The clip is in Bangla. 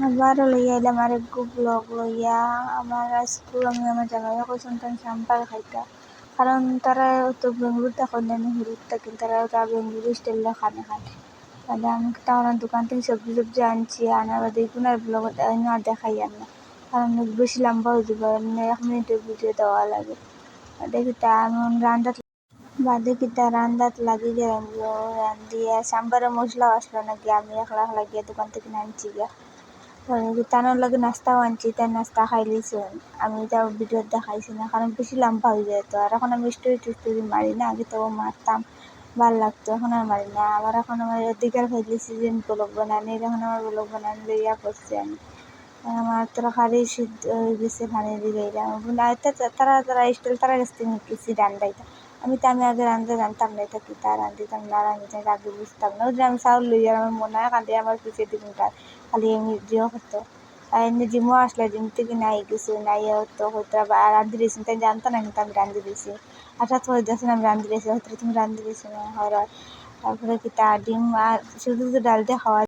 আবারও লইয়া এলাম আরেকটু ব্লগ লইয়া। আমি আমার জামাইকে কইছিলাম তাই সাম্বার খাইতা, কারণ তারা তো বেঙ্গলুর থাকেন না, হুরুত থাকেন, তারা বেঙ্গলুর স্টাইলে খানে খায়। তাহলে আমি তখন দোকান থেকে সবজি আনছি, আনার বাদে এগুলো আর ব্লগ আর দেখাই আর না, কারণ বেশি লম্বা হয়ে যাবে, মানে 1 মিনিটের ভিডিও দেওয়া লাগে। দেখি তা এমন বাদে কিতা রান্দাত লাগি গেলাম, রান্দিয়া সাম্বারের মশলাও আসলো নাকি, আমি একলা গিয়ে দোকান থেকে আনছি গিয়া। তানোর লাগে নাস্তাও আনছি, তাই নাস্তা খাই লিছি। আমি তাও ভিডিও দেখাইছি না, কারণ বেশি লম্বা হয়ে যায় তো। আর এখন আমি স্টোরি মারি না, আগে তো মারতাম, ভাল লাগতো, এখন আর মারি না। এখন আমার অধিকার হইলেছি যে ব্লগ বানানির, এখন আমার ব্লগ বানানি ইয়া করছি আমি। আমার তরকারি সিদ্ধ হয়ে গেছে, পানি দিয়ে দিলাম। তারা স্টাইল তারা কাছ থেকে শিখেছি রান্দাইতা। আমি আগে রান্ধতে জানতাম না, এটা কিতা রান্ধিতাম না রান্ধিতাম আগে বুঝতাম না। ওই যে আমি চাউল লইয়া আমার মনে হয় কাঁদে আমার পিছিয়ে দিন খালি এমনি জিও হতো। আর এমনি জিমও আসলে জিম থেকে নাই গেছে, নাই হতো হয়তো আবার রান্ধি দিয়েছি, তাই জানতো না, কিন্তু আমি রান্ধি দিয়েছি। হঠাৎ করে দেখছেন আমি রান্ধি দিয়েছি, হয়তো তুমি রান্ধি দিয়েছি না হয়। তারপরে কিতা ডিম আর শুধু ডাল দিয়ে খাওয়া